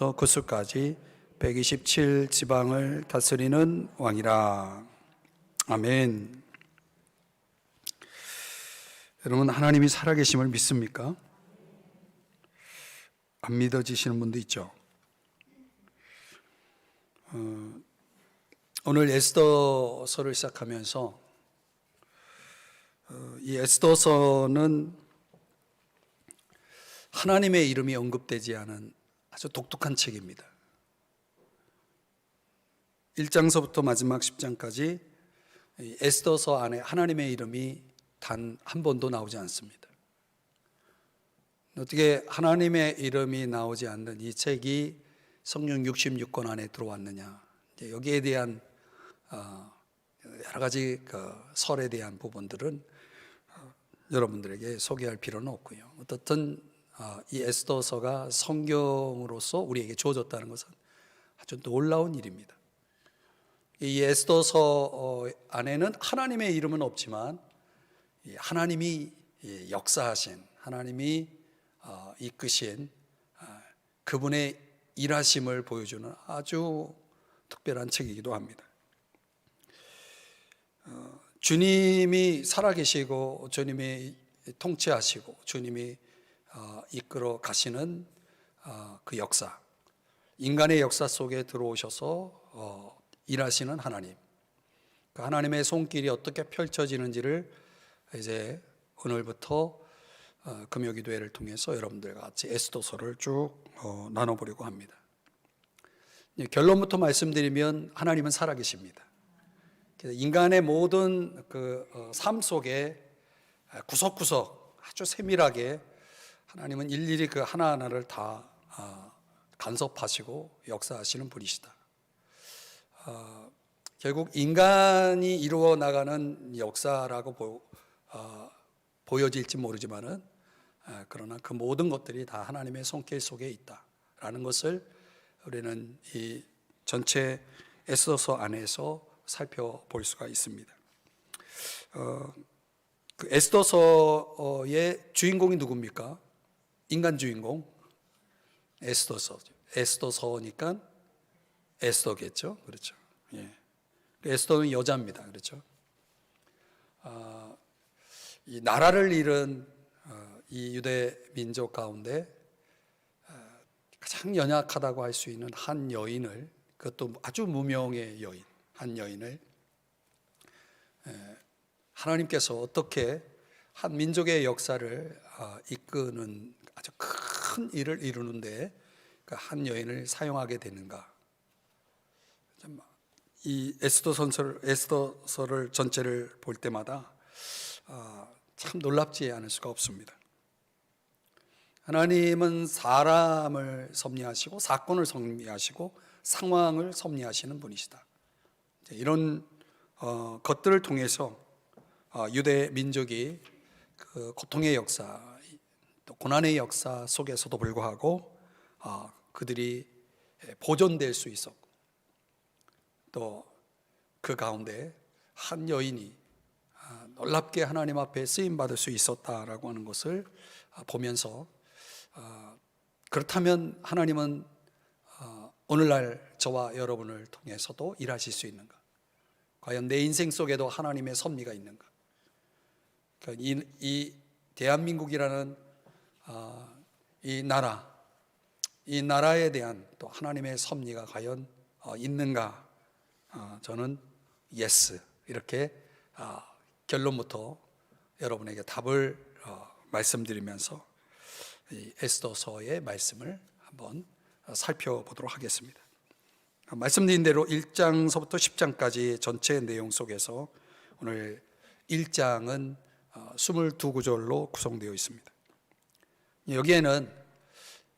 구스까지 127 지방을 다스리는 왕이라. 아멘. 여러분, 하나님이 살아계심을 믿습니까? 안 믿어지시는 분도 있죠. 오늘 에스더서를 시작하면서 이 에스더서는 하나님의 이름이 언급되지 않은 아주 독특한 책입니다. 1장서부터 마지막 10장까지 에스더서 안에 하나님의 이름이 단 한 번도 나오지 않습니다. 어떻게 하나님의 이름이 나오지 않는 이 책이 성경 66권 안에 들어왔느냐, 여기에 대한 여러 가지 설에 대한 부분들은 여러분들에게 소개할 필요는 없고요. 어떻든 이 에스더서가 성경으로서 우리에게 주어졌다는 것은 아주 놀라운 일입니다. 이 에스더서 안에는 하나님의 이름은 없지만 하나님이 역사하신, 하나님이 이끄신 그분의 일하심을 보여주는 아주 특별한 책이기도 합니다. 주님이 살아계시고 주님이 통치하시고 주님이 이끌어 가시는 그 역사, 인간의 역사 속에 들어오셔서 일하시는 하나님, 그 하나님의 손길이 어떻게 펼쳐지는지를 이제 오늘부터 금요기도회를 통해서 여러분들과 같이 에스더서를 쭉 나눠보려고 합니다. 결론부터 말씀드리면 하나님은 살아계십니다. 인간의 모든 그 삶 속에 구석구석 아주 세밀하게 하나님은 일일이 그 하나하나를 다 간섭하시고 역사하시는 분이시다. 결국 인간이 이루어 나가는 역사라고 보여질지 모르지만은 그러나 그 모든 것들이 다 하나님의 손길 속에 있다라는 것을 우리는 이 전체 에스더서 안에서 살펴볼 수가 있습니다. 그 에스더서의 주인공이 누굽니까? 인간 주인공 에스더서죠. 에스더서니까 에스더겠죠, 그렇죠? 예. 에스더는 여자입니다, 그렇죠? 이 나라를 잃은 이 유대 민족 가운데 가장 연약하다고 할 수 있는 한 여인을, 그것도 아주 무명의 여인, 한 여인을 하나님께서 어떻게 한 민족의 역사를 이끄는 아주 큰 일을 이루는데 그 한 여인을 사용하게 되는가? 이 에스더서를 전체를 볼 때마다 참 놀랍지 않을 수가 없습니다. 하나님은 사람을 섭리하시고 사건을 섭리하시고 상황을 섭리하시는 분이시다. 이런 것들을 통해서 유대 민족이 그 고통의 역사, 또 고난의 역사 속에서도 불구하고 그들이 보존될 수 있었고, 또 그 가운데 한 여인이 놀랍게 하나님 앞에 쓰임받을 수 있었다라고 하는 것을 보면서 그렇다면 하나님은 오늘날 저와 여러분을 통해서도 일하실 수 있는가? 과연 내 인생 속에도 하나님의 섭리가 있는가? 이 대한민국이라는 이 나라에 대한 또 하나님의 섭리가 과연 있는가? 저는 예스, 이렇게 결론부터 여러분에게 답을 말씀드리면서 이 에스더서의 말씀을 한번 살펴보도록 하겠습니다. 말씀드린 대로 1장서부터 10장까지 전체 내용 속에서 오늘 1장은 22구절로 구성되어 있습니다. 여기에는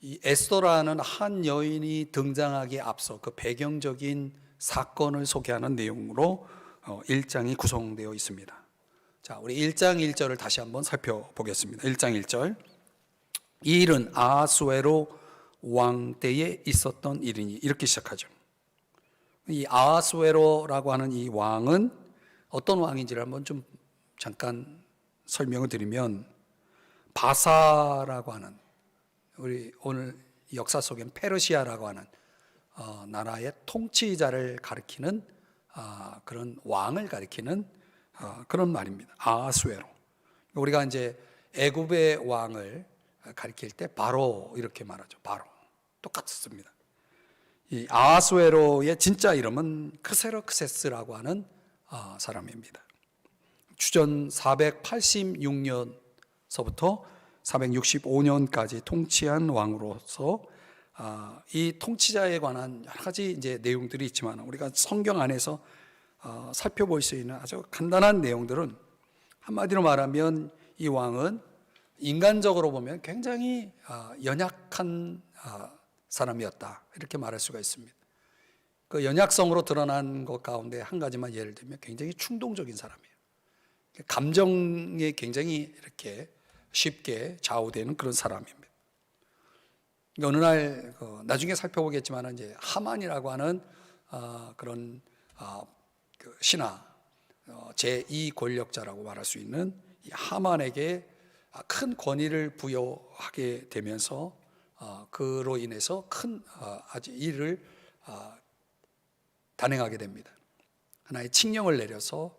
이 에스더라는 한 여인이 등장하기에 앞서 그 배경적인 사건을 소개하는 내용으로 1장이 구성되어 있습니다. 자, 우리 1장 1절을 다시 한번 살펴보겠습니다. 1장 1절. 이 일은 아하수에로 왕 때에 있었던 일이니, 이렇게 시작하죠. 이 아하수에로라고 하는 이 왕은 어떤 왕인지를 한번 좀 잠깐 설명을 드리면, 바사라고 하는, 우리 오늘 역사 속엔 페르시아라고 하는 나라의 통치자를 가리키는 그런 왕을 가리키는 그런 말입니다. 아하수에로. 우리가 이제 애굽의 왕을 가리킬 때 바로 이렇게 말하죠. 바로 똑같습니다. 이 아하수에로의 진짜 이름은 크세럭세스라고 하는 사람입니다. 주전 486년서부터 465년까지 통치한 왕으로서 이 통치자에 관한 여러 가지 이제 내용들이 있지만 우리가 성경 안에서 살펴볼 수 있는 아주 간단한 내용들은 한마디로 말하면 이 왕은 인간적으로 보면 굉장히 연약한 사람이었다 이렇게 말할 수가 있습니다. 그 연약성으로 드러난 것 가운데 한 가지만 예를 들면 굉장히 충동적인 사람이에요. 감정에 굉장히 이렇게 쉽게 좌우되는 그런 사람입니다. 어느 날 나중에 살펴보겠지만 이제 하만이라고 하는 그런 그 신하 제2 권력자라고 말할 수 있는 이 하만에게 큰 권위를 부여하게 되면서 그로 인해서 큰 아주 일을 단행하게 됩니다. 하나의 칙령을 내려서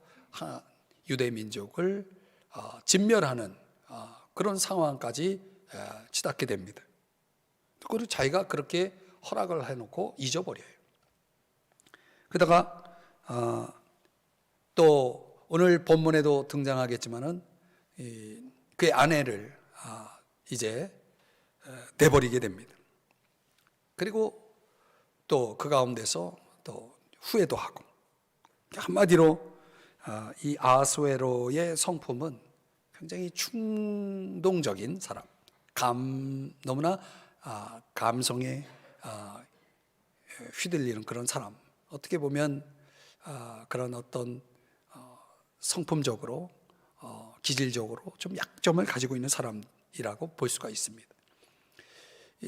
유대 민족을 진멸하는 그런 상황까지 치닫게 됩니다. 그리고 자기가 그렇게 허락을 해놓고 잊어버려요. 그러다가 또 오늘 본문에도 등장하겠지만은 그의 아내를 이제 내버리게 됩니다. 그리고 또 그 가운데서 또 후회도 하고, 한마디로 이 아하수에로의 성품은 굉장히 충동적인 사람, 너무나 감성에 휘둘리는 그런 사람, 어떻게 보면 그런 어떤 성품적으로 기질적으로 좀 약점을 가지고 있는 사람이라고 볼 수가 있습니다.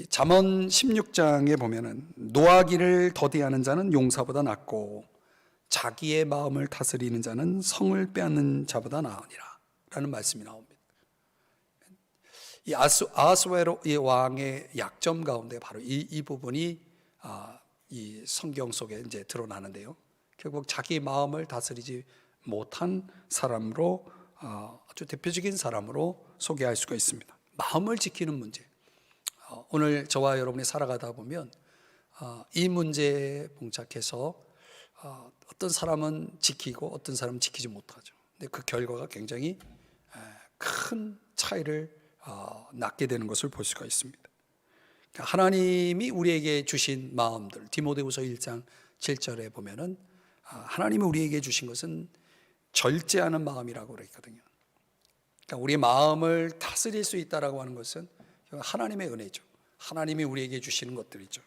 잠언 16장에 보면은 노하기를 더디하는 자는 용사보다 낫고 자기의 마음을 다스리는 자는 성을 빼앗는 자보다 나으니라 라는 말씀이 나옵니다. 이 아하수에로 이 왕의 약점 가운데 바로 이 부분이 이 성경 속에 이제 드러나는데요. 결국 자기 마음을 다스리지 못한 사람으로 아주 대표적인 사람으로 소개할 수가 있습니다. 마음을 지키는 문제. 오늘 저와 여러분이 살아가다 보면 이 문제에 봉착해서 어떤 사람은 지키고 어떤 사람은 지키지 못하죠. 근데 그 결과가 굉장히 큰 차이를 낳게 되는 것을 볼 수가 있습니다. 하나님이 우리에게 주신 마음들, 디모데후서 1장 7절에 보면은 하나님이 우리에게 주신 것은 절제하는 마음이라고 그랬거든요. 그러니까 우리 마음을 다스릴 수 있다라고 하는 것은 하나님의 은혜죠. 하나님이 우리에게 주시는 것들이죠.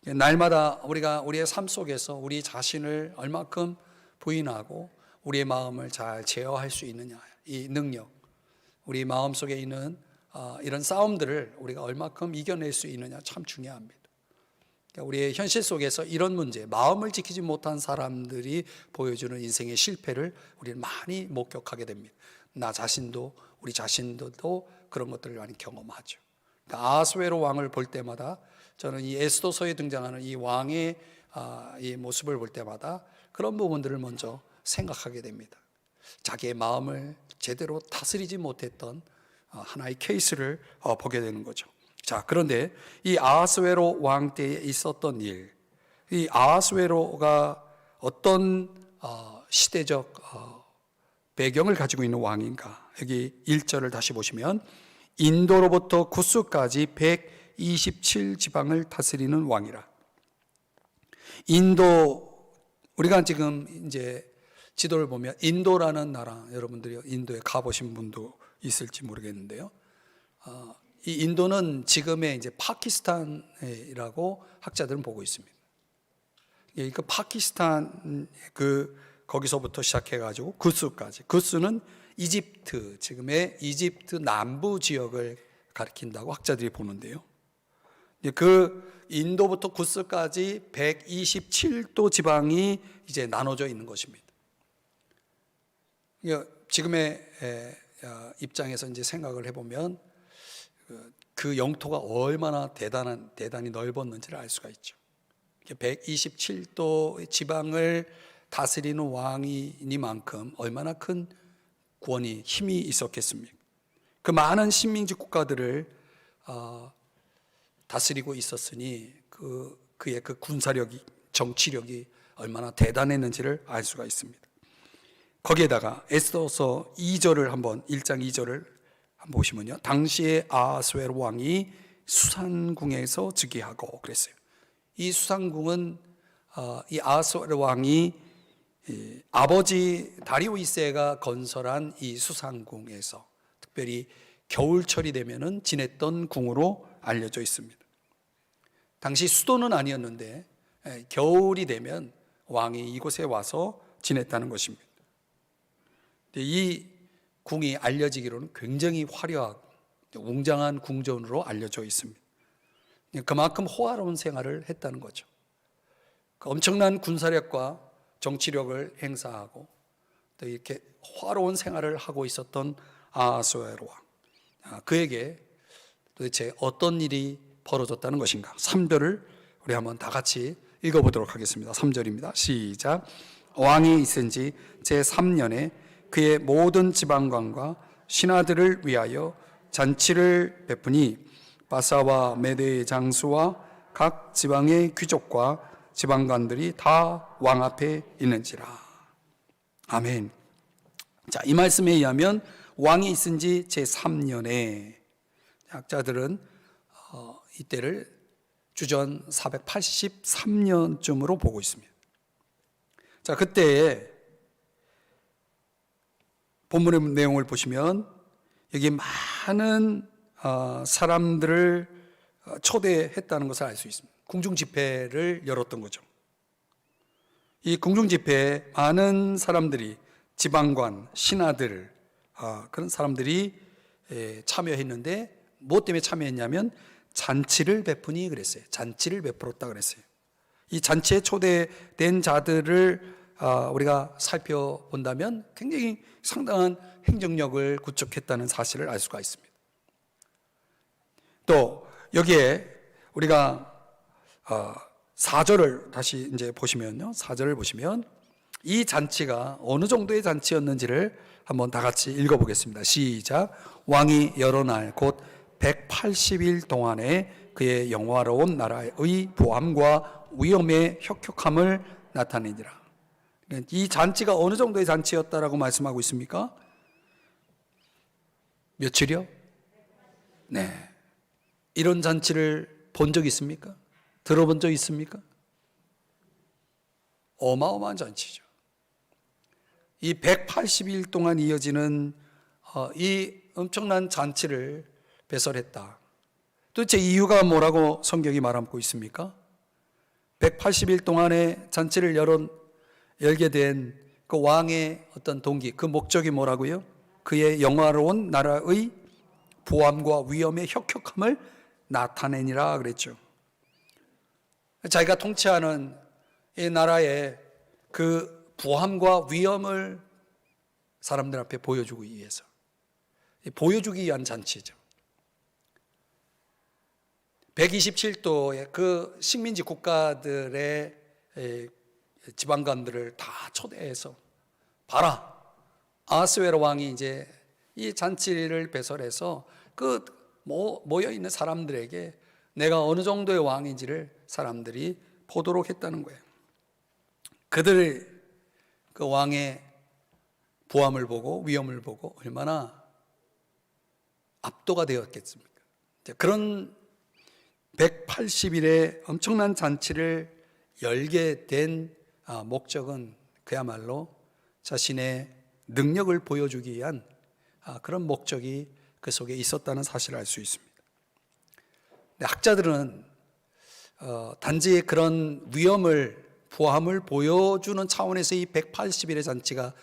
날마다 우리가 우리의 삶 속에서 우리 자신을 얼마큼 부인하고 우리의 마음을 잘 제어할 수 있느냐, 이 능력, 우리 마음 속에 있는 이런 싸움들을 우리가 얼마큼 이겨낼 수 있느냐 참 중요합니다. 그러니까 우리의 현실 속에서 이런 문제, 마음을 지키지 못한 사람들이 보여주는 인생의 실패를 우리는 많이 목격하게 됩니다. 나 자신도 우리 자신들도 그런 것들을 많이 경험하죠. 그러니까 아하수에로 왕을 볼 때마다 저는 이 에스더서에 등장하는 이 왕의 이 모습을 볼 때마다 그런 부분들을 먼저 생각하게 됩니다. 자기의 마음을 제대로 다스리지 못했던 하나의 케이스를 보게 되는 거죠. 자, 그런데 이 아하수에로 왕 때에 있었던 일, 이 아하수에로가 어떤 시대적 배경을 가지고 있는 왕인가? 여기 1절을 다시 보시면 인도로부터 구스까지 127지방을 다스리는 왕이라. 인도, 우리가 지금 이제 지도를 보면 인도라는 나라, 여러분들이 인도에 가보신 분도 있을지 모르겠는데요. 이 인도는 지금의 이제 파키스탄이라고 학자들은 보고 있습니다. 그 파키스탄 거기서부터 시작해가지고 구스까지. 구스는 이집트, 지금의 이집트 남부 지역을 가리킨다고 학자들이 보는데요. 그 인도부터 구스까지 127도 지방이 이제 나눠져 있는 것입니다. 지금의 입장에서 이제 생각을 해보면 그 영토가 얼마나 대단히 넓었는지를 알 수가 있죠. 127도 지방을 다스리는 왕이니만큼 얼마나 큰 권위, 힘이 있었겠습니까? 그 많은 식민지 국가들을 다스리고 있었으니 그의 그 군사력이, 정치력이 얼마나 대단했는지를 알 수가 있습니다. 거기에다가 에스더서 2절을 한번 1장 2절을 한번 보시면요, 당시에 아하스웨로 왕이 수산궁에서 즉위하고 그랬어요. 이 수산궁은 이 아하스웨로 왕이 아버지 다리오 2세가 건설한 이 수산궁에서 특별히 겨울철이 되면은 지냈던 궁으로 알려져 있습니다. 당시 수도는 아니었는데 겨울이 되면 왕이 이곳에 와서 지냈다는 것입니다. 이 궁이 알려지기로는 굉장히 화려하고 웅장한 궁전으로 알려져 있습니다. 그만큼 호화로운 생활을 했다는 거죠. 엄청난 군사력과 정치력을 행사하고 또 이렇게 화로운 생활을 하고 있었던 아하스웨로 왕, 그에게 도대체 어떤 일이 벌어졌다는 것인가? 3절을 우리 한번 다 같이 읽어보도록 하겠습니다. 3절입니다. 시작. 왕이 있은 지 제3년에 그의 모든 지방관과 신하들을 위하여 잔치를 베푸니 바사와 메대의 장수와 각 지방의 귀족과 지방관들이 다 왕 앞에 있는지라. 아멘. 자, 이 말씀에 의하면 왕이 있은 지 제3년에, 학자들은 이때를 주전 483년쯤으로 보고 있습니다. 자, 그때에 본문의 내용을 보시면 여기 많은 사람들을 초대했다는 것을 알 수 있습니다. 궁중 집회를 열었던 거죠. 이 궁중 집회에 많은 사람들이, 지방관, 신하들, 그런 사람들이 참여했는데 무엇 때문에 참여했냐면 잔치를 베푸니 그랬어요. 잔치를 베풀었다 그랬어요. 이 잔치에 초대된 자들을 우리가 살펴본다면 굉장히 상당한 행정력을 구축했다는 사실을 알 수가 있습니다. 또 여기에 우리가 4절을 다시 이제 보시면요, 4절을 보시면 이 잔치가 어느 정도의 잔치였는지를 한번 다 같이 읽어보겠습니다. 시작. 왕이 여러 날 곧 180일 동안에 그의 영화로운 나라의 보함과 위엄의 혁혁함을 나타내니라. 이 잔치가 어느 정도의 잔치였다라고 말씀하고 있습니까? 며칠이요? 네. 이런 잔치를 본 적 있습니까? 들어본 적 있습니까? 어마어마한 잔치죠. 이 180일 동안 이어지는 이 엄청난 잔치를 배설했다. 도대체 이유가 뭐라고 성경이 말하고 있습니까? 180일 동안의 잔치를 열게 된 그 왕의 어떤 동기, 그 목적이 뭐라고요? 그의 영화로운 나라의 보암과 위엄의 혁혁함을 나타내니라 그랬죠. 자기가 통치하는 이 나라의 그 보암과 위엄을 사람들 앞에 보여주기 위해서, 보여주기 위한 잔치죠. 127도의 그 식민지 국가들의 지방관들을 다 초대해서, 봐라, 아하스웨로 왕이 이제 이 잔치를 배설해서 그 모여 있는 사람들에게 내가 어느 정도의 왕인지를 사람들이 보도록 했다는 거예요. 그들 그 왕의 부함을 보고 위엄을 보고 얼마나 압도가 되었겠습니까? 그런 180일의 엄청난 잔치를 열게 된 목적은 그야말로 자신의 능력을 보여주기 위한 그런 목적이 그 속에 있었다는 사실을 알 수 있습니다. 학자들은 단지 그런 위엄을, 부함을 보여주는 차원에서 이 180일의 잔치가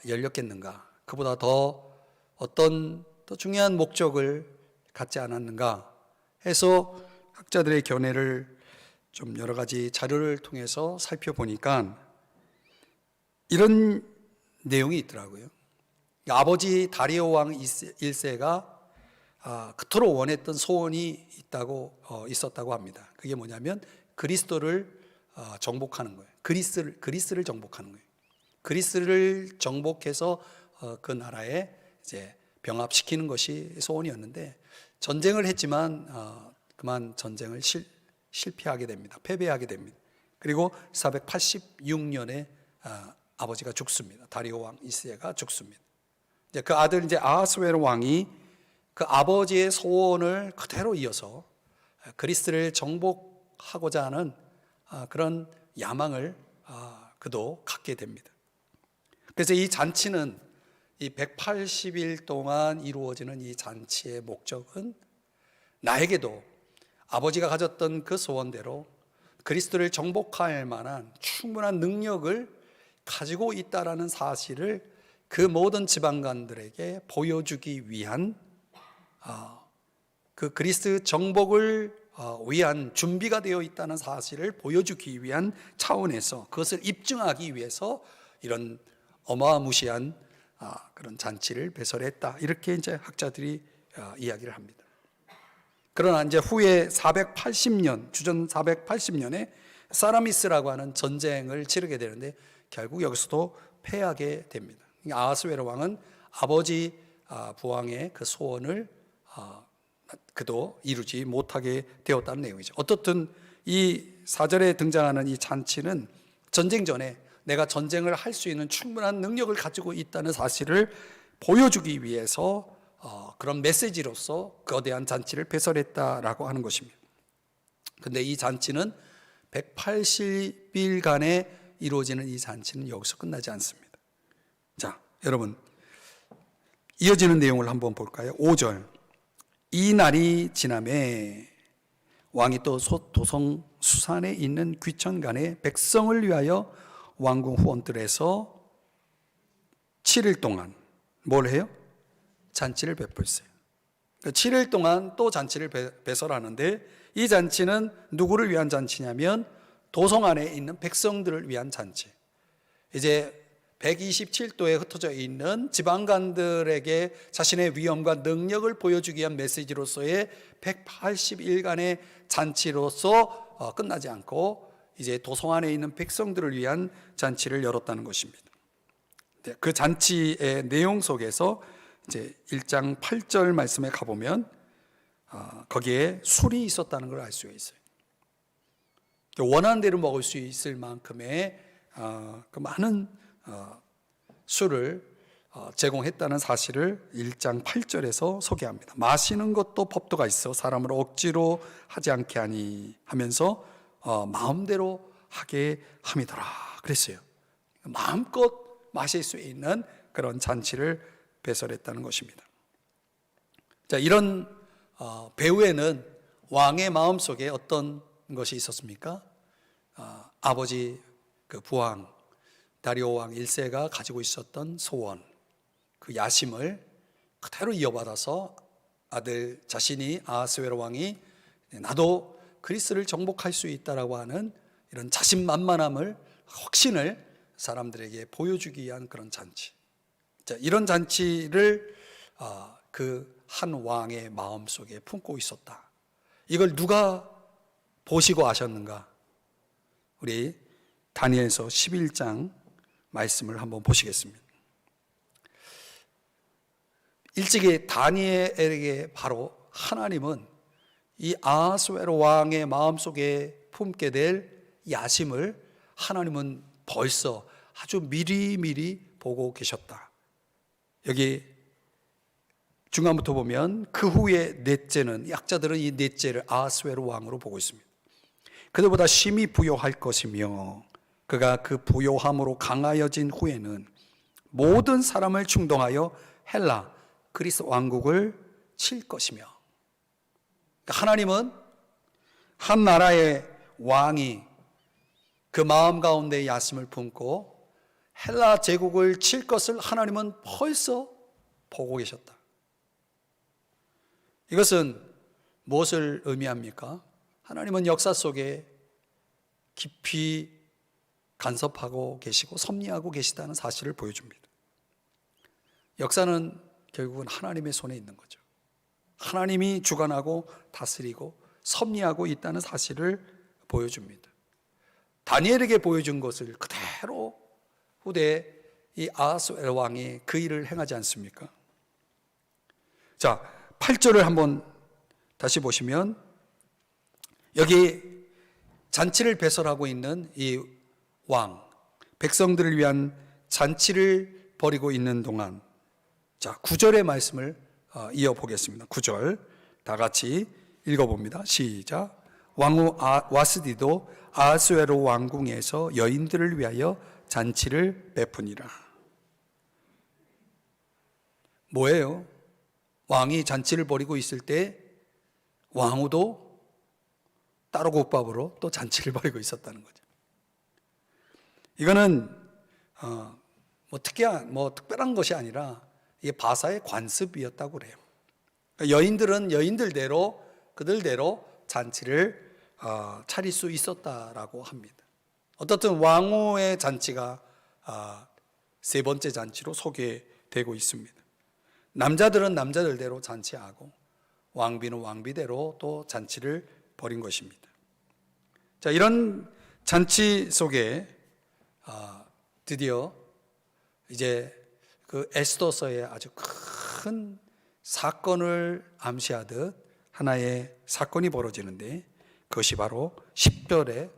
열렸겠는가, 그보다 더 어떤 더 중요한 목적을 갖지 않았는가 해서 학자들의 견해를 좀 여러 가지 자료를 통해서 살펴보니까 이런 내용이 있더라고요. 아버지 다리오 왕 1세가 그토록 원했던 소원이 있었다고 합니다. 그게 뭐냐면 그리스도를 정복하는 거예요. 그리스를 정복하는 거예요. 그리스를 정복해서 그 나라에 이제 병합시키는 것이 소원이었는데, 전쟁을 했지만 그만 전쟁을 실패하게 됩니다. 패배하게 됩니다. 그리고 486년에 아버지가 죽습니다. 다리오 왕 1세가 죽습니다. 이제 그 아들 이제 아하스웨로 왕이 그 아버지의 소원을 그대로 이어서 그리스를 정복하고자 하는 그런 야망을 그도 갖게 됩니다. 그래서 이 잔치는, 이 180일 동안 이루어지는 이 잔치의 목적은 나에게도 아버지가 가졌던 그 소원대로 그리스도를 정복할 만한 충분한 능력을 가지고 있다라는 사실을 그 모든 지방관들에게 보여주기 위한, 그 그리스도 정복을 위한 준비가 되어 있다는 사실을 보여주기 위한 차원에서, 그것을 입증하기 위해서 이런 어마무시한 그런 잔치를 배설했다, 이렇게 이제 학자들이 이야기를 합니다. 그러나 이제 후에 480년, 주전 480년에 사라미스라고 하는 전쟁을 치르게 되는데 결국 여기서도 패하게 됩니다. 아하스웨로 왕은 아버지 부왕의 그 소원을 그도 이루지 못하게 되었다는 내용이죠. 어떻든 이 4절에 등장하는 이 잔치는 전쟁 전에 내가 전쟁을 할 수 있는 충분한 능력을 가지고 있다는 사실을 보여주기 위해서 그런 메시지로서 거대한 잔치를 배설했다라고 하는 것입니다. 그런데 이 잔치는 180일간에 이루어지는 이 잔치는 여기서 끝나지 않습니다. 자, 여러분, 이어지는 내용을 한번 볼까요? 5절. 이 날이 지남에 왕이 또 도성 수산에 있는 귀천간에 백성을 위하여 왕궁 후원들에서 7일 동안 뭘 해요? 잔치를 베풀었어요. 7일 동안 또 잔치를 배설하는데, 이 잔치는 누구를 위한 잔치냐면 도성 안에 있는 백성들을 위한 잔치. 이제 127도에 흩어져 있는 지방관들에게 자신의 위엄과 능력을 보여주기 위한 메시지로서의 180일간의 잔치로서 끝나지 않고 이제 도성 안에 있는 백성들을 위한 잔치를 열었다는 것입니다. 그 잔치의 내용 속에서 이제 1장 8절 말씀에 가보면 거기에 술이 있었다는 걸 알 수가 있어요. 원하는 대로 먹을 수 있을 만큼의 그 많은 술을 제공했다는 사실을 1장 8절에서 소개합니다. 마시는 것도 법도가 있어 사람을 억지로 하지 않게 하니 하면서 마음대로 하게 함이더라 그랬어요. 마음껏 마실 수 있는 그런 잔치를 배설했다는 것입니다. 자, 이런 배후에는 왕의 마음속에 어떤 것이 있었습니까? 아버지 그 부왕 다리오 왕 1세가 가지고 있었던 소원, 그 야심을 그대로 이어받아서 아들 자신이 아하스웨로 왕이 나도 그리스를 정복할 수 있다라고 하는 이런 자신만만함을, 확신을 사람들에게 보여주기 위한 그런 잔치. 자, 이런 잔치를 그 한 왕의 마음속에 품고 있었다. 이걸 누가 보시고 아셨는가? 우리 다니엘서 11장 말씀을 한번 보시겠습니다. 일찍이 다니엘에게 바로 하나님은 이 아하스웨로 왕의 마음속에 품게 될 야심을 하나님은 벌써 아주 미리미리 보고 계셨다. 여기 중간부터 보면 그 후에 넷째는, 약자들은 이 넷째를 아하스웨로 왕으로 보고 있습니다. 그들보다 심히 부요할 것이며 그가 그 부요함으로 강하여진 후에는 모든 사람을 충동하여 헬라 그리스 왕국을 칠 것이며, 하나님은 한 나라의 왕이 그 마음 가운데 야심을 품고 헬라 제국을 칠 것을 하나님은 벌써 보고 계셨다. 이것은 무엇을 의미합니까? 하나님은 역사 속에 깊이 간섭하고 계시고 섭리하고 계시다는 사실을 보여줍니다. 역사는 결국은 하나님의 손에 있는 거죠. 하나님이 주관하고 다스리고 섭리하고 있다는 사실을 보여줍니다. 다니엘에게 보여준 것을 그대로 후대 이 아하스웨로 왕이 그 일을 행하지 않습니까? 자, 8절을 한번 다시 보시면 여기 잔치를 배설하고 있는 이 왕, 백성들을 위한 잔치를 벌이고 있는 동안, 자, 9절의 말씀을 이어보겠습니다. 9절 다 같이 읽어봅니다. 시작. 왕후 와스디도 아하스웨로 왕궁에서 여인들을 위하여 잔치를 베푸니라. 뭐예요? 왕이 잔치를 벌이고 있을 때 왕후도 따로 국밥으로 또 잔치를 벌이고 있었다는 거죠. 이거는 특별한 것이 아니라 이게 바사의 관습이었다고 그래요. 여인들은 여인들대로 그들대로 잔치를 차릴 수 있었다라고 합니다. 어떻든 왕후의 잔치가 세 번째 잔치로 소개되고 있습니다. 남자들은 남자들대로 잔치하고 왕비는 왕비대로 또 잔치를 벌인 것입니다. 자, 이런 잔치 속에 드디어 이제 그 에스더서의 아주 큰 사건을 암시하듯 하나의 사건이 벌어지는데 그것이 바로 10절의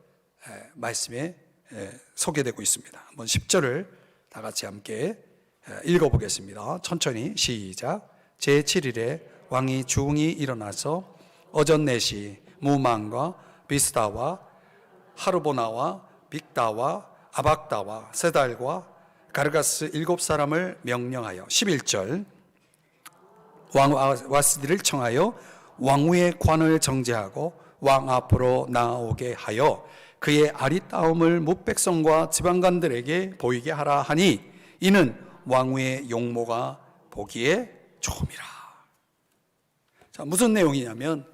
말씀에 소개되고 있습니다. 한번 10절을 다 같이 함께 읽어보겠습니다. 천천히 시작. 제7일에 왕이 중이 일어나서 어전넷이 무망과 비스다와 하르보나와 빅다와 아박다와 세달과 가르가스 7사람을 명령하여 11절 왕 와스디를 청하여 왕후의 관을 정제하고 왕 앞으로 나오게 하여 그의 아리따움을 뭇백성과 지방관들에게 보이게 하라 하니 이는 왕후의 용모가 보기에 좋음이라. 자, 무슨 내용이냐면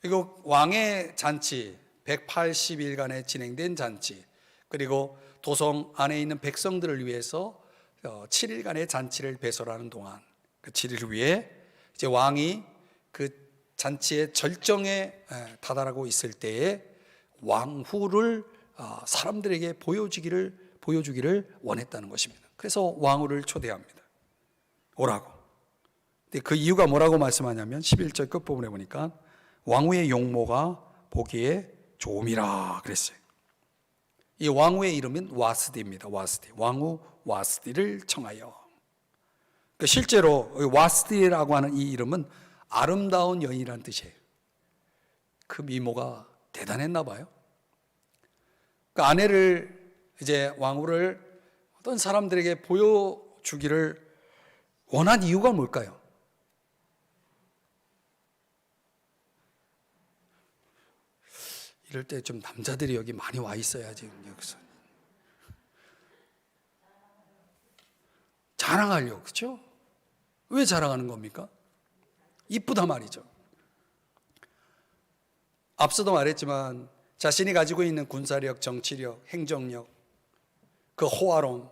이거 왕의 잔치 180일간에 진행된 잔치, 그리고 도성 안에 있는 백성들을 위해서 7일간의 잔치를 배설하는 동안 그 7일 후에 이제 왕이 그 잔치의 절정에 다다르고 있을 때에 왕후를 사람들에게 보여주기를 원했다는 것입니다. 그래서 왕후를 초대합니다. 오라고. 근데 그 이유가 뭐라고 말씀하냐면 11절 끝부분에 보니까 왕후의 용모가 보기에 좋음이라 그랬어요. 이 왕후의 이름은 와스디입니다. 와스디. 왕후 와스디를 청하여. 실제로 와스디라고 하는 이 이름은 아름다운 여인이라는 뜻이에요. 그 미모가 대단했나 봐요. 그 아내를 이제 왕후를 어떤 사람들에게 보여주기를 원한 이유가 뭘까요? 이럴 때 좀 남자들이 여기 많이 와 있어야지. 여기서 자랑하려고, 그렇죠? 왜 자랑하는 겁니까? 이쁘다 말이죠. 앞서도 말했지만 자신이 가지고 있는 군사력, 정치력, 행정력, 그 호화로움,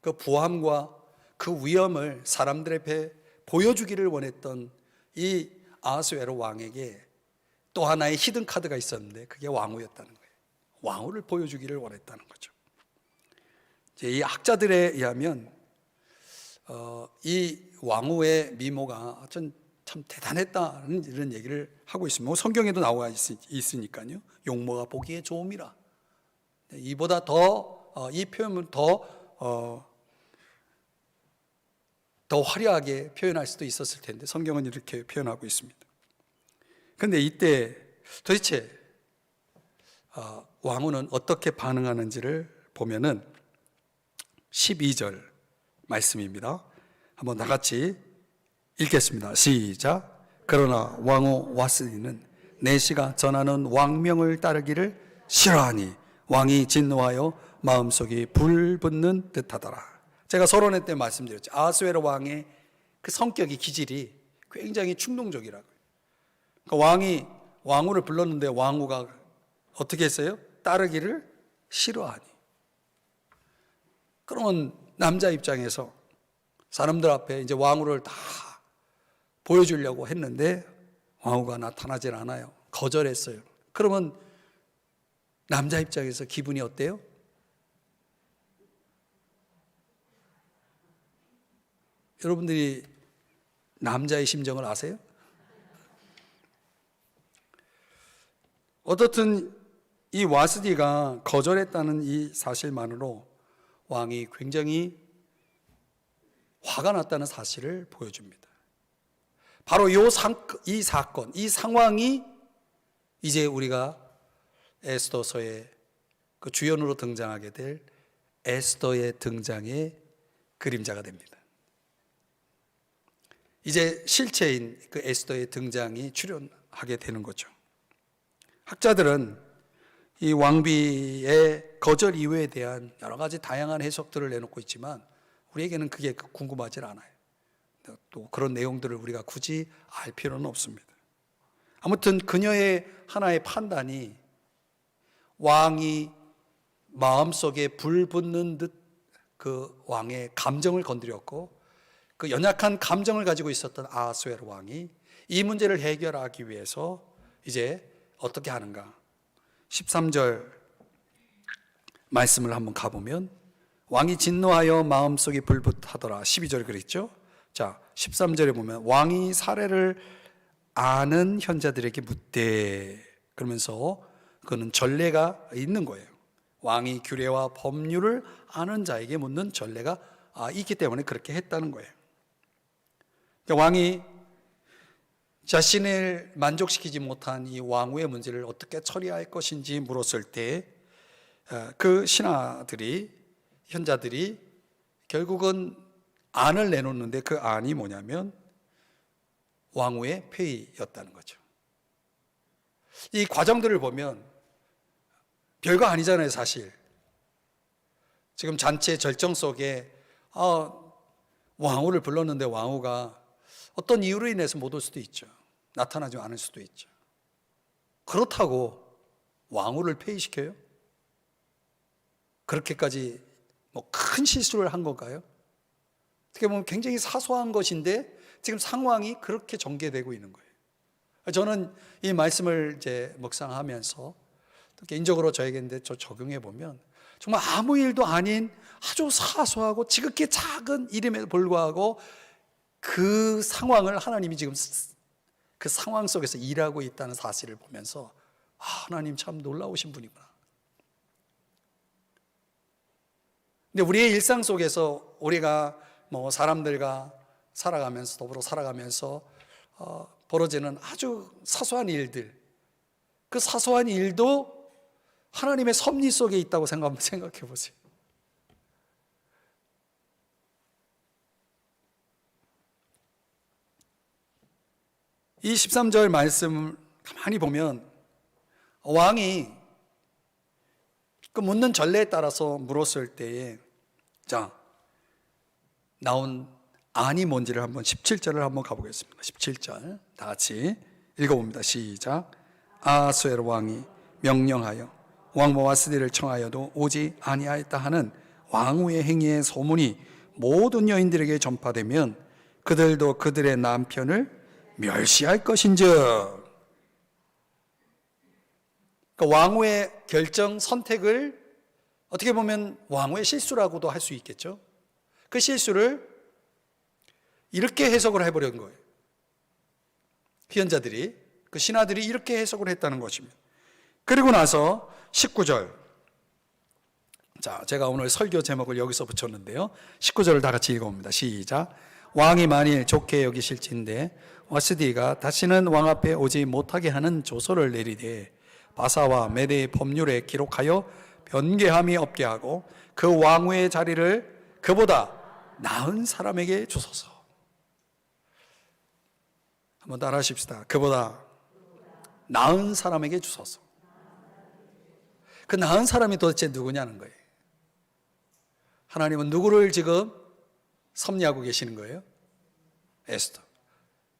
그 부함과 그 위엄을 사람들 앞에 보여주기를 원했던 이 아하스웨로 왕에게 또 하나의 히든 카드가 있었는데 그게 왕후였다는 거예요. 왕후를 보여주기를 원했다는 거죠. 이 학자들에 의하면 이 왕후의 미모가 참 대단했다는 이런 얘기를 하고 있습니다. 성경에도 나와 있으니까요. 용모가 보기에 좋음이라. 이보다 이 표현은 더 화려하게 표현할 수도 있었을 텐데 성경은 이렇게 표현하고 있습니다. 그런데 이때 도대체 왕후는 어떻게 반응하는지를 보면은 12절 말씀입니다. 한번 다 같이 읽겠습니다. 시작. 그러나 왕후 와스디는 내시가 전하는 왕명을 따르기를 싫어하니 왕이 진노하여 마음속이 불붙는 듯하더라. 제가 서론회 때 말씀드렸죠. 아하스웨로 왕의 그 성격이 기질이 굉장히 충동적이라고요. 그러니까 왕후를 불렀는데 왕후가 어떻게 했어요? 따르기를 싫어하니. 그러면 남자 입장에서 사람들 앞에 이제 왕후를 다 보여주려고 했는데 왕후가 나타나질 않아요. 거절했어요. 그러면 남자 입장에서 기분이 어때요? 여러분들이 남자의 심정을 아세요? 어떻든 이 와스디가 거절했다는 이 사실만으로 왕이 굉장히 화가 났다는 사실을 보여줍니다. 바로 이 사건, 이 상황이 이제 우리가 에스더서의 그 주연으로 등장하게 될 에스더의 등장의 그림자가 됩니다. 이제 실체인 그 에스더의 등장이 출현하게 되는 거죠. 학자들은 이 왕비의 거절 이유에 대한 여러 가지 다양한 해석들을 내놓고 있지만 우리에게는 그게 궁금하지 않아요. 또 그런 내용들을 우리가 굳이 알 필요는 없습니다. 아무튼 그녀의 하나의 판단이 왕이 마음속에 불 붙는 듯 그 왕의 감정을 건드렸고 그 연약한 감정을 가지고 있었던 아하수에로 왕이 이 문제를 해결하기 위해서 이제 어떻게 하는가? 13절 말씀을 한번 가보면 왕이 진노하여 마음속이 불붙하더라. 12절 그랬죠? 자, 13절에 보면 왕이 사례를 아는 현자들에게 묻되, 그러면서 그는 전례가 있는 거예요. 왕이 규례와 법률을 아는 자에게 묻는 전례가 있기 때문에 그렇게 했다는 거예요. 왕이 자신을 만족시키지 못한 이 왕후의 문제를 어떻게 처리할 것인지 물었을 때 그 신하들이, 현자들이 결국은 안을 내놓는데 그 안이 뭐냐면 왕후의 폐위였다는 거죠. 이 과정들을 보면 별거 아니잖아요, 사실. 지금 잔치의 절정 속에 왕후를 불렀는데 왕후가 어떤 이유로 인해서 못 올 수도 있죠. 나타나지 않을 수도 있죠. 그렇다고 왕후를 폐위시켜요? 그렇게까지 큰 실수를 한 건가요? 어떻게 보면 굉장히 사소한 것인데 지금 상황이 그렇게 전개되고 있는 거예요. 저는 이 말씀을 이제 묵상하면서 개인적으로 저에게 적용해 보면 정말 아무 일도 아닌 아주 사소하고 지극히 작은 일임에도 불구하고 그 상황을 하나님이 지금 그 상황 속에서 일하고 있다는 사실을 보면서 하나님 참 놀라우신 분이구나. 근데 우리의 일상 속에서 우리가 사람들과 살아가면서 더불어 살아가면서 벌어지는 아주 사소한 일들, 그 사소한 일도 하나님의 섭리 속에 있다고 생각해 보세요. 이 13절 말씀을 가만히 보면 왕이 그 묻는 전례에 따라서 물었을 때에 나온 안이 뭔지를 한번 17절을 한번 가보겠습니다. 17절 다 같이 읽어봅니다. 시작. 아하수에로 왕이 명령하여 왕모 와스디를 청하여도 오지 아니하였다 하는 왕후의 행위의 소문이 모든 여인들에게 전파되면 그들도 그들의 남편을 멸시할 것인즉. 그러니까 왕후의 결정, 선택을 어떻게 보면 왕후의 실수라고도 할 수 있겠죠. 그 실수를 이렇게 해석을 해버린 거예요. 희연자들이, 그 신하들이 이렇게 해석을 했다는 것입니다. 그리고 나서 19절. 자, 제가 오늘 설교 제목을 여기서 붙였는데요. 19절을 다 같이 읽어봅니다. 시작. 왕이 만일 좋게 여기실진데 와스디가 다시는 왕 앞에 오지 못하게 하는 조서를 내리되 바사와 메대의 법률에 기록하여 변개함이 없게 하고 그 왕후의 자리를 그보다 나은 사람에게 주소서. 한번 따라 하십시다. 그보다 나은 사람에게 주소서. 그 나은 사람이 도대체 누구냐는 거예요. 하나님은 누구를 지금 섭리하고 계시는 거예요? 에스더.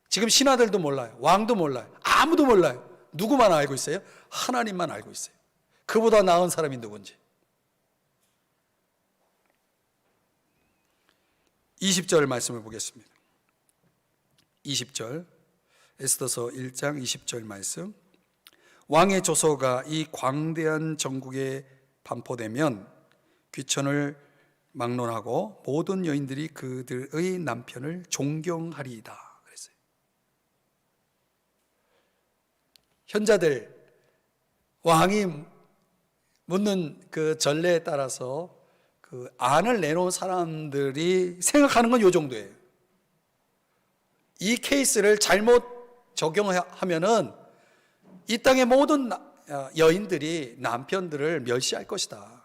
지금 신하들도 몰라요. 왕도 몰라요. 아무도 몰라요. 누구만 알고 있어요? 하나님만 알고 있어요. 그보다 나은 사람이 누군지. 20절 말씀을 보겠습니다. 20절, 에스더서 1장 20절 말씀. 왕의 조서가 이 광대한 전국에 반포되면 귀천을 막론하고 모든 여인들이 그들의 남편을 존경하리이다 그랬어요. 현자들, 왕이 묻는 그 전례에 따라서 그 안을 내놓은 사람들이 생각하는 건 요 정도예요. 이 케이스를 잘못 적용하면은 이 땅의 모든 여인들이 남편들을 멸시할 것이다.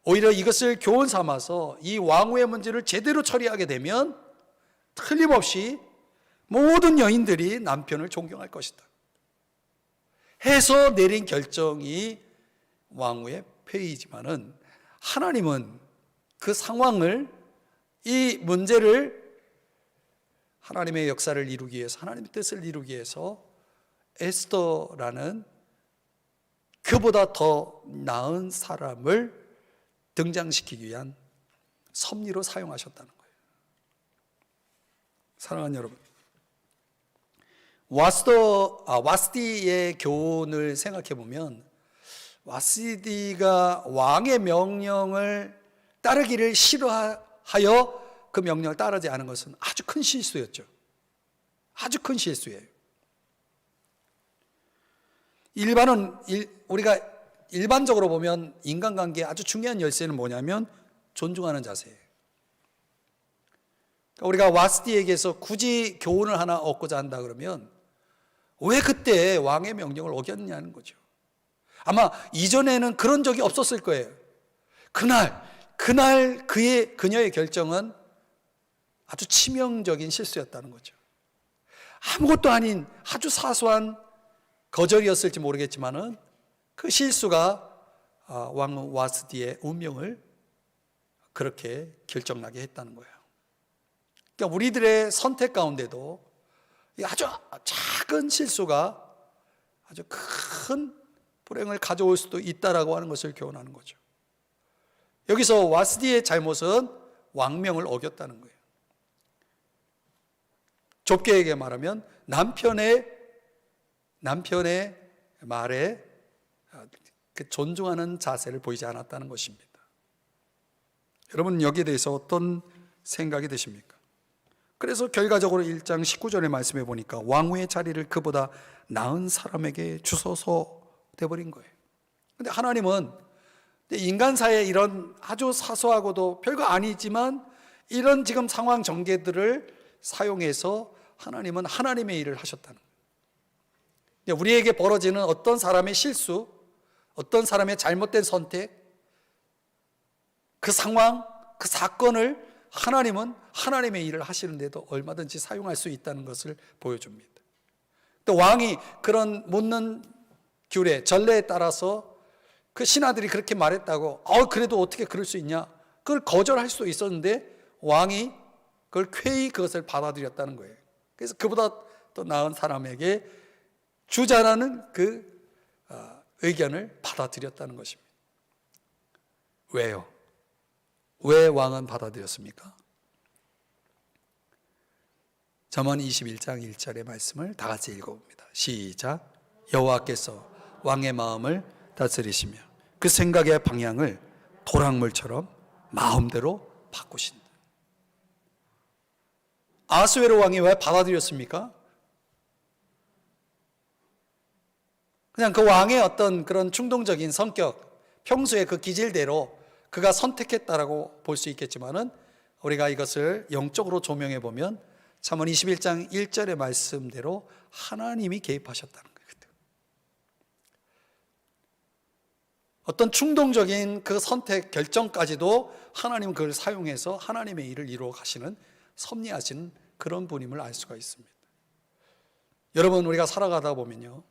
오히려 이것을 교훈 삼아서 이 왕후의 문제를 제대로 처리하게 되면 틀림없이 모든 여인들이 남편을 존경할 것이다 해서 내린 결정이 왕후의 폐위이지만은, 하나님은 그 상황을, 이 문제를 하나님의 역사를 이루기 위해서, 하나님의 뜻을 이루기 위해서 에스더라는 그보다 더 나은 사람을 등장시키기 위한 섭리로 사용하셨다는 거예요. 사랑하는 여러분, 와스디의 교훈을 생각해 보면, 와스디가 왕의 명령을 따르기를 싫어하여 그 명령을 따르지 않은 것은 아주 큰 실수였죠. 아주 큰 실수예요. 우리가 일반적으로 보면 인간관계에 아주 중요한 열쇠는 뭐냐면 존중하는 자세예요. 우리가 와스디에게서 굳이 교훈을 하나 얻고자 한다 그러면 왜 그때 왕의 명령을 어겼냐는 거죠. 아마 이전에는 그런 적이 없었을 거예요. 그날 그녀의 결정은 아주 치명적인 실수였다는 거죠. 아무것도 아닌 아주 사소한 거절이었을지 모르겠지만은 그 실수가 왕 와스디의 운명을 그렇게 결정나게 했다는 거예요. 그러니까 우리들의 선택 가운데도 아주 작은 실수가 아주 큰 불행을 가져올 수도 있다라고 하는 것을 교훈하는 거죠. 여기서 와스디의 잘못은 왕명을 어겼다는 거예요. 좁게 얘기해 말하면 남편의 말에 그 존중하는 자세를 보이지 않았다는 것입니다. 여러분, 여기에 대해서 어떤 생각이 드십니까? 그래서 결과적으로 1장 19절의 말씀에 보니까 왕후의 자리를 그보다 나은 사람에게 주소서 돼버린 거예요. 근데 하나님은 인간사의 이런 아주 사소하고도 별거 아니지만 이런 지금 상황 전개들을 사용해서 하나님은 하나님의 일을 하셨다는 거예요. 우리에게 벌어지는 어떤 사람의 실수, 어떤 사람의 잘못된 선택, 그 상황, 그 사건을 하나님은 하나님의 일을 하시는데도 얼마든지 사용할 수 있다는 것을 보여줍니다. 또 왕이 그런 묻는 규례, 전례에 따라서 그 신하들이 그렇게 말했다고 그래도 어떻게 그럴 수 있냐, 그걸 거절할 수도 있었는데 왕이 그걸 쾌히 그것을 받아들였다는 거예요. 그래서 그보다 더 나은 사람에게 주자라는 그 의견을 받아들였다는 것입니다. 왜요? 왜 왕은 받아들였습니까? 잠언 21장 1절의 말씀을 다 같이 읽어봅니다. 시작. 여호와께서 왕의 마음을 다스리시며 그 생각의 방향을 도랑물처럼 마음대로 바꾸신다. 아하수에로 왕이 왜 받아들였습니까? 그냥 그 왕의 어떤 그런 충동적인 성격, 평소의 그 기질대로 그가 선택했다라고 볼 수 있겠지만은, 우리가 이것을 영적으로 조명해 보면 잠언 21장 1절의 말씀대로 하나님이 개입하셨다는 거예요. 어떤 충동적인 그 선택 결정까지도 하나님은 그걸 사용해서 하나님의 일을 이루어 가시는, 섭리하시는 그런 분임을 알 수가 있습니다. 여러분, 우리가 살아가다 보면요,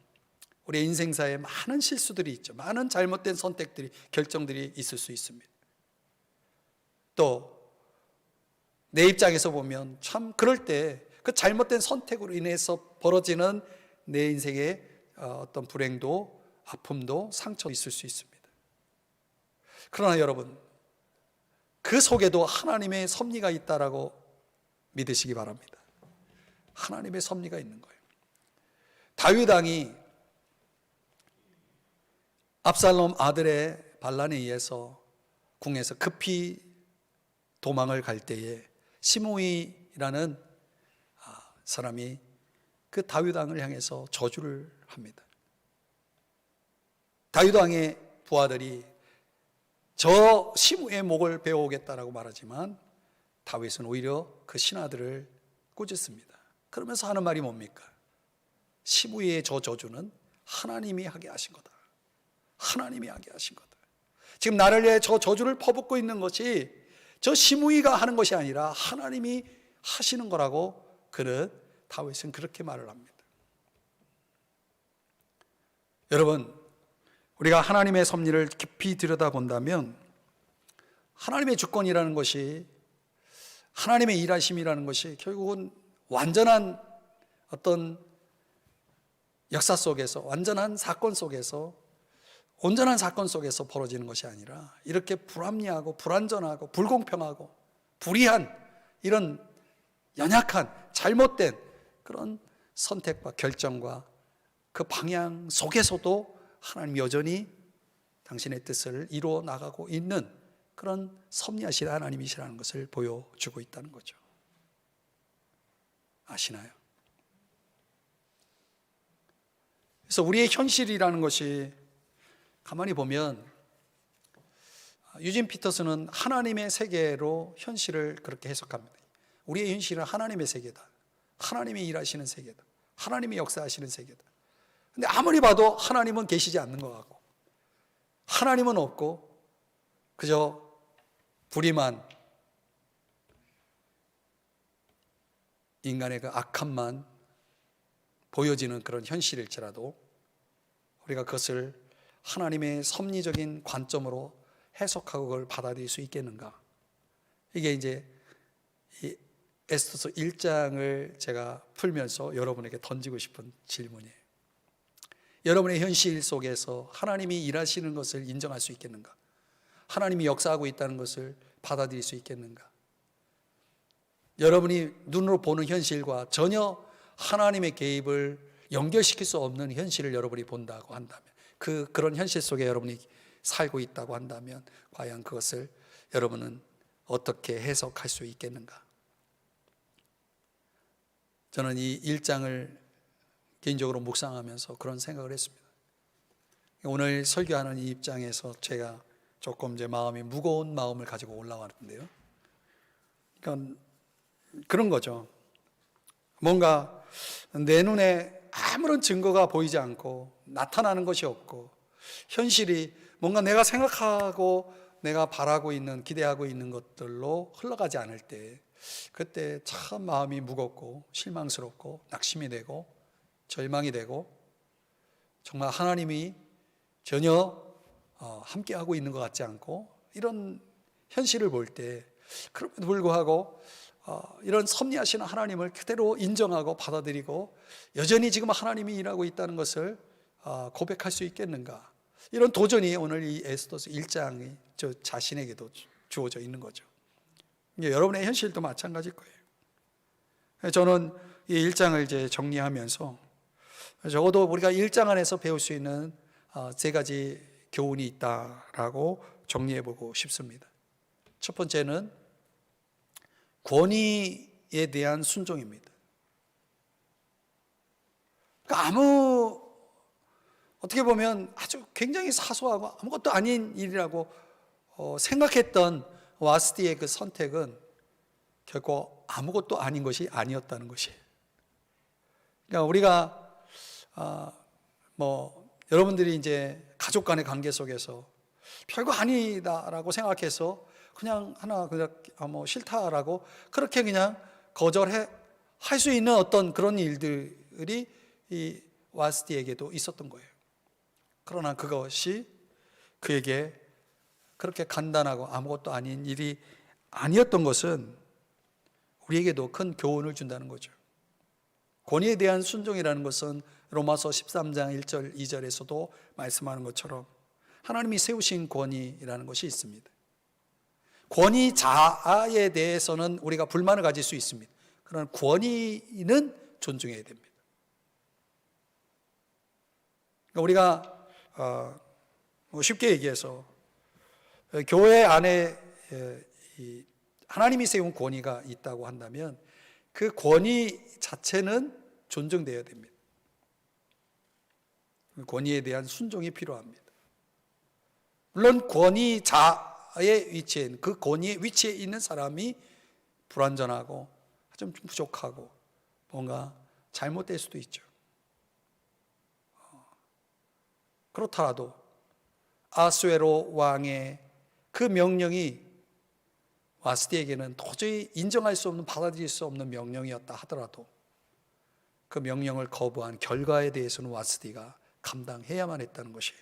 우리 인생사에 많은 실수들이 있죠. 많은 잘못된 선택들이, 결정들이 있을 수 있습니다. 또 내 입장에서 보면 참 그럴 때 그 잘못된 선택으로 인해서 벌어지는 내 인생의 어떤 불행도, 아픔도, 상처도 있을 수 있습니다. 그러나 여러분, 그 속에도 하나님의 섭리가 있다라고 믿으시기 바랍니다. 하나님의 섭리가 있는 거예요. 다윗 왕이 압살롬 아들의 반란에 의해서 궁에서 급히 도망을 갈 때에 시므이라는 사람이 그 다윗 왕을 향해서 저주를 합니다. 다윗 왕의 부하들이 저 시므이의 목을 베어오겠다라고 말하지만 다윗은 오히려 그 신하들을 꾸짖습니다. 그러면서 하는 말이 뭡니까? 시므이의 저 저주는 하나님이 하게 하신 거다. 하나님이 하게 하신 거다. 지금 나를 위해 저 저주를 퍼붓고 있는 것이 저 시므이가 하는 것이 아니라 하나님이 하시는 거라고 다윗은 그렇게 말을 합니다. 여러분, 우리가 하나님의 섭리를 깊이 들여다본다면 하나님의 주권이라는 것이, 하나님의 일하심이라는 것이 결국은 완전한 어떤 역사 속에서, 완전한 사건 속에서, 온전한 사건 속에서 벌어지는 것이 아니라 이렇게 불합리하고 불완전하고 불공평하고 불의한 이런 연약한 잘못된 그런 선택과 결정과 그 방향 속에서도 하나님 여전히 당신의 뜻을 이루어 나가고 있는 그런 섭리하신 하나님이시라는 것을 보여주고 있다는 거죠. 아시나요? 그래서 우리의 현실이라는 것이 가만히 보면 유진 피터스는 하나님의 세계로 현실을 그렇게 해석합니다. 우리의 현실은 하나님의 세계다. 하나님이 일하시는 세계다. 하나님이 역사하시는 세계다. 근데 아무리 봐도 하나님은 계시지 않는 것 같고, 하나님은 없고 그저 불의만, 인간의 그 악함만 보여지는 그런 현실일지라도 우리가 그것을 하나님의 섭리적인 관점으로 해석하고 그걸 받아들일 수 있겠는가? 이게 이제 이 에스더서 1장을 제가 풀면서 여러분에게 던지고 싶은 질문이에요. 여러분의 현실 속에서 하나님이 일하시는 것을 인정할 수 있겠는가? 하나님이 역사하고 있다는 것을 받아들일 수 있겠는가? 여러분이 눈으로 보는 현실과 전혀 하나님의 개입을 연결시킬 수 없는 현실을 여러분이 본다고 한다면, 그런 현실 속에 여러분이 살고 있다고 한다면 과연 그것을 여러분은 어떻게 해석할 수 있겠는가? 저는 이 1장을 개인적으로 묵상하면서 그런 생각을 했습니다. 오늘 설교하는 이 입장에서 제가 조금 제 마음이 무거운 마음을 가지고 올라왔는데요. 그러니까 그런 거죠. 뭔가 내 눈에 아무런 증거가 보이지 않고 나타나는 것이 없고 현실이 뭔가 내가 생각하고 내가 바라고 있는, 기대하고 있는 것들로 흘러가지 않을 때, 그때 참 마음이 무겁고 실망스럽고 낙심이 되고 절망이 되고 정말 하나님이 전혀 함께하고 있는 것 같지 않고 이런 현실을 볼 때, 그럼에도 불구하고 이런 섭리하시는 하나님을 그대로 인정하고 받아들이고 여전히 지금 하나님이 일하고 있다는 것을 고백할 수 있겠는가? 이런 도전이 오늘 이 에스더서 1장이 저 자신에게도 주어져 있는 거죠. 여러분의 현실도 마찬가지일 거예요. 저는 이 1장을 이제 정리하면서 적어도 우리가 1장 안에서 배울 수 있는 3가지 교훈이 있다라고 정리해보고 싶습니다. 첫 번째는 권위에 대한 순종입니다. 그러니까 어떻게 보면 아주 굉장히 사소하고 아무것도 아닌 일이라고 생각했던 와스디의 그 선택은 결코 아무것도 아닌 것이 아니었다는 것이에요. 그러니까 우리가 여러분들이 이제 가족 간의 관계 속에서 별거 아니다라고 생각해서 그냥 싫다라고 그렇게 그냥 거절할 수 있는 어떤 그런 일들이 이 와스디에게도 있었던 거예요. 그러나 그것이 그에게 그렇게 간단하고 아무것도 아닌 일이 아니었던 것은 우리에게도 큰 교훈을 준다는 거죠. 권위에 대한 순종이라는 것은 로마서 13장 1절 2절에서도 말씀하는 것처럼 하나님이 세우신 권위라는 것이 있습니다. 권위자에 대해서는 우리가 불만을 가질 수 있습니다. 그러나 권위는 존중해야 됩니다. 우리가 쉽게 얘기해서 교회 안에 하나님이 세운 권위가 있다고 한다면 그 권위 자체는 존중되어야 됩니다. 권위에 대한 순종이 필요합니다. 물론 권위자의 위치에, 그 권위의 위치에 있는 사람이 불완전하고 좀 부족하고 뭔가 잘못될 수도 있죠. 그렇더라도 아수에로 왕의 그 명령이 와스디에게는 도저히 인정할 수 없는, 받아들일 수 없는 명령이었다 하더라도 그 명령을 거부한 결과에 대해서는 와스디가 감당해야만 했다는 것이에요.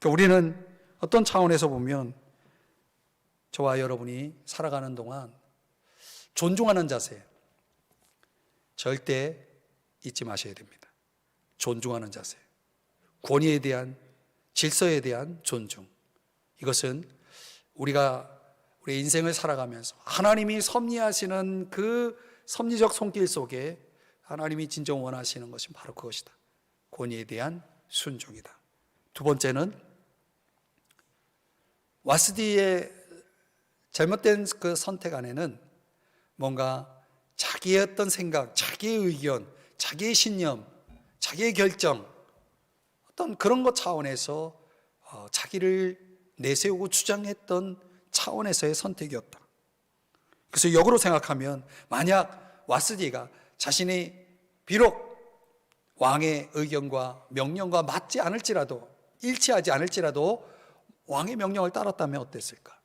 그러니까 우리는 어떤 차원에서 보면 저와 여러분이 살아가는 동안 존중하는 자세 절대 잊지 마셔야 됩니다. 존중하는 자세, 권위에 대한, 질서에 대한 존중, 이것은 우리가 우리 인생을 살아가면서 하나님이 섭리하시는 그 섭리적 손길 속에 하나님이 진정 원하시는 것이 바로 그것이다. 권위에 대한 순종이다. 두 번째는 와스디의 잘못된 그 선택 안에는 뭔가 자기의 어떤 생각, 자기의 의견, 자기의 신념, 자기의 결정, 어떤 그런 것 차원에서 자기를 내세우고 주장했던 차원에서의 선택이었다. 그래서 역으로 생각하면 만약 와스디가 자신이 비록 왕의 의견과 명령과 맞지 않을지라도, 일치하지 않을지라도 왕의 명령을 따랐다면 어땠을까?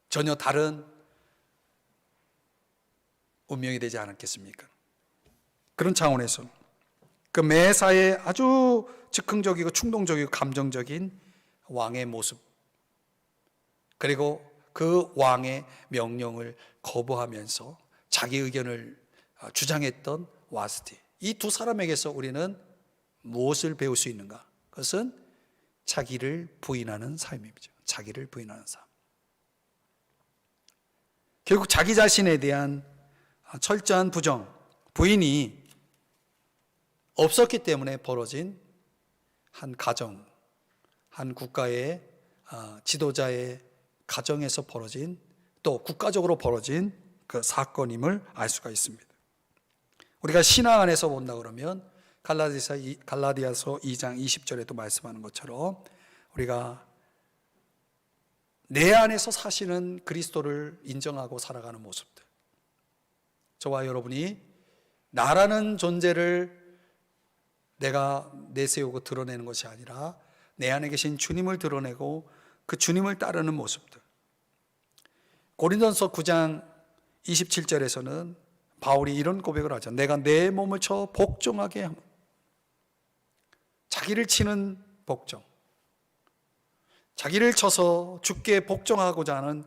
전혀 다른 운명이 되지 않았겠습니까? 그런 차원에서 그 매사에 아주 즉흥적이고 충동적이고 감정적인 왕의 모습, 그리고 그 왕의 명령을 거부하면서 자기 의견을 주장했던 와스디, 이 두 사람에게서 우리는 무엇을 배울 수 있는가? 그것은 자기를 부인하는 삶이죠. 자기를 부인하는 삶. 결국 자기 자신에 대한 철저한 부인이 없었기 때문에 벌어진 한 가정, 한 국가의 지도자의 가정에서 벌어진, 또 국가적으로 벌어진 그 사건임을 알 수가 있습니다. 우리가 신앙 안에서 본다 그러면 갈라디아서 2장 20절에도 말씀하는 것처럼 우리가 내 안에서 사시는 그리스도를 인정하고 살아가는 모습들, 저와 여러분이 나라는 존재를 내가 내세우고 드러내는 것이 아니라 내 안에 계신 주님을 드러내고 그 주님을 따르는 모습들. 고린도전서 9장 27절에서는 바울이 이런 고백을 하죠. 내가 내 몸을 쳐 복종하게 함. 자기를 치는 복종, 자기를 쳐서 죽게 복종하고자 하는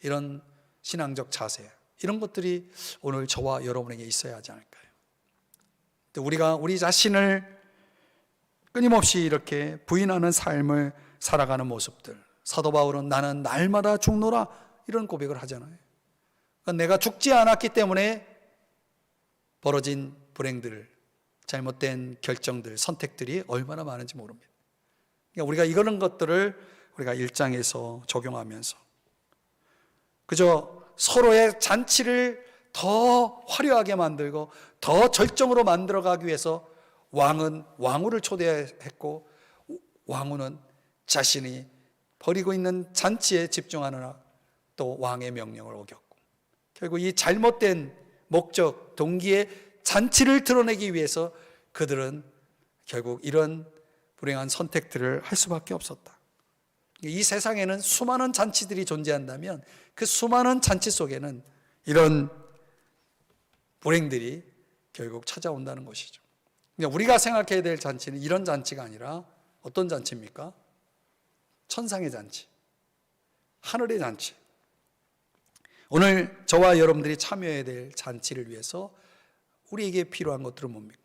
이런 신앙적 자세, 이런 것들이 오늘 저와 여러분에게 있어야 하지 않을까요? 우리가 우리 자신을 끊임없이 이렇게 부인하는 삶을 살아가는 모습들, 사도 바울은 나는 날마다 죽노라 이런 고백을 하잖아요. 그러니까 내가 죽지 않았기 때문에 벌어진 불행들, 잘못된 결정들, 선택들이 얼마나 많은지 모릅니다. 그러니까 우리가 이런 것들을 우리가 일장에서 적용하면서 그저 서로의 잔치를 더 화려하게 만들고 더 절정으로 만들어가기 위해서 왕은 왕후를 초대했고 왕후는 자신이 벌이고 있는 잔치에 집중하느라 또 왕의 명령을 어겼고, 결국 이 잘못된 목적, 동기의 잔치를 드러내기 위해서 그들은 결국 이런 불행한 선택들을 할 수밖에 없었다. 이 세상에는 수많은 잔치들이 존재한다면 그 수많은 잔치 속에는 이런 불행들이 결국 찾아온다는 것이죠. 그러니까 우리가 생각해야 될 잔치는 이런 잔치가 아니라 어떤 잔치입니까? 천상의 잔치, 하늘의 잔치. 오늘 저와 여러분들이 참여해야 될 잔치를 위해서 우리에게 필요한 것들은 뭡니까?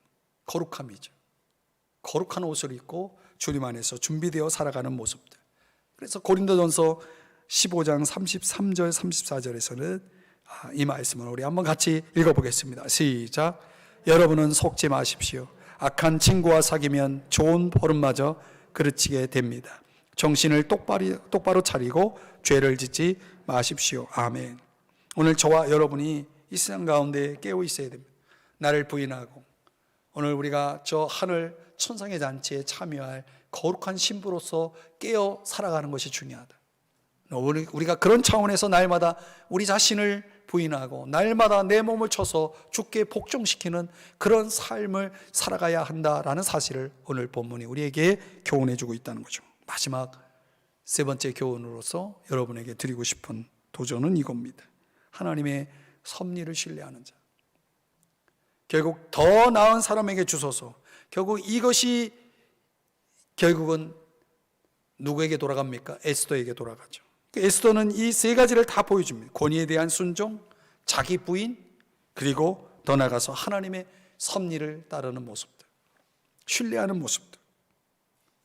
거룩함이죠. 거룩한 옷을 입고 주님 안에서 준비되어 살아가는 모습들. 그래서 고린도전서 15장 33절 34절에서는 이 말씀을 우리 한번 같이 읽어보겠습니다. 시작. 여러분은 속지 마십시오. 악한 친구와 사귀면 좋은 버릇마저 그르치게 됩니다. 정신을 똑바로 차리고 죄를 짓지 마십시오. 아멘. 오늘 저와 여러분이 이 세상 가운데 깨어 있어야 됩니다. 나를 부인하고 오늘 우리가 저 하늘 천상의 잔치에 참여할 거룩한 신부로서 깨어 살아가는 것이 중요하다. 우리가 그런 차원에서 날마다 우리 자신을 부인하고 날마다 내 몸을 쳐서 주께 복종시키는 그런 삶을 살아가야 한다라는 사실을 오늘 본문이 우리에게 교훈해 주고 있다는 거죠. 마지막 세 번째 교훈으로서 여러분에게 드리고 싶은 도전은 이겁니다. 하나님의 섭리를 신뢰하는 자. 결국 더 나은 사람에게 주소서. 결국 이것이 결국은 누구에게 돌아갑니까? 에스더에게 돌아가죠. 에스더는 이 세 가지를 다 보여줍니다. 권위에 대한 순종, 자기 부인, 그리고 더 나아가서 하나님의 섭리를 따르는 모습들, 신뢰하는 모습들.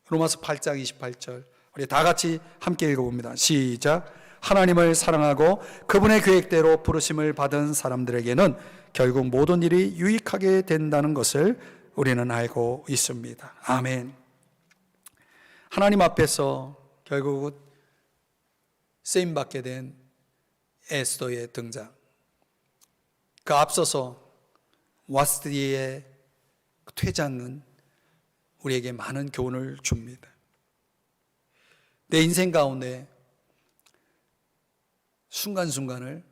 로마서 8장 28절 우리 다 같이 함께 읽어봅니다. 시작. 하나님을 사랑하고 그분의 계획대로 부르심을 받은 사람들에게는 결국 모든 일이 유익하게 된다는 것을 우리는 알고 있습니다. 아멘. 하나님 앞에서 결국 쓰임받게 된 에스더의 등장, 그 앞서서 와스디의 퇴장은 우리에게 많은 교훈을 줍니다. 내 인생 가운데 순간순간을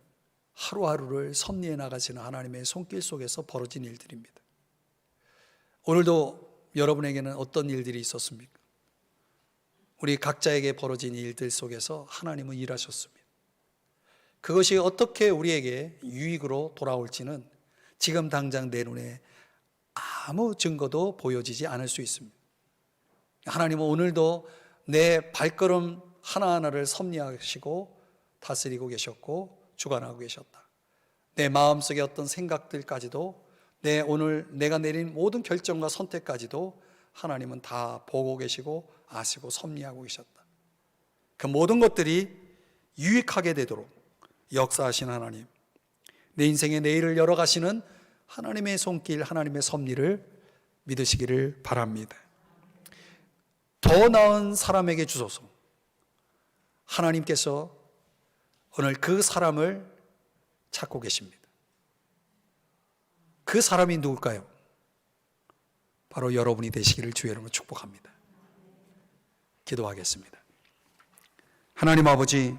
하루하루를 섭리해 나가시는 하나님의 손길 속에서 벌어진 일들입니다. 오늘도 여러분에게는 어떤 일들이 있었습니까? 우리 각자에게 벌어진 일들 속에서 하나님은 일하셨습니다. 그것이 어떻게 우리에게 유익으로 돌아올지는 지금 당장 내 눈에 아무 증거도 보여지지 않을 수 있습니다. 하나님은 오늘도 내 발걸음 하나하나를 섭리하시고 다스리고 계셨고 주관하고 계셨다. 내 마음속의 어떤 생각들까지도 오늘 내가 내린 모든 결정과 선택까지도 하나님은 다 보고 계시고 아시고 섭리하고 계셨다. 그 모든 것들이 유익하게 되도록 역사하신 하나님, 내 인생의 내일을 열어가시는 하나님의 손길, 하나님의 섭리를 믿으시기를 바랍니다. 더 나은 사람에게 주소서. 하나님께서 오늘 그 사람을 찾고 계십니다. 그 사람이 누굴까요? 바로 여러분이 되시기를 주의 이름으로 축복합니다. 기도하겠습니다. 하나님 아버지,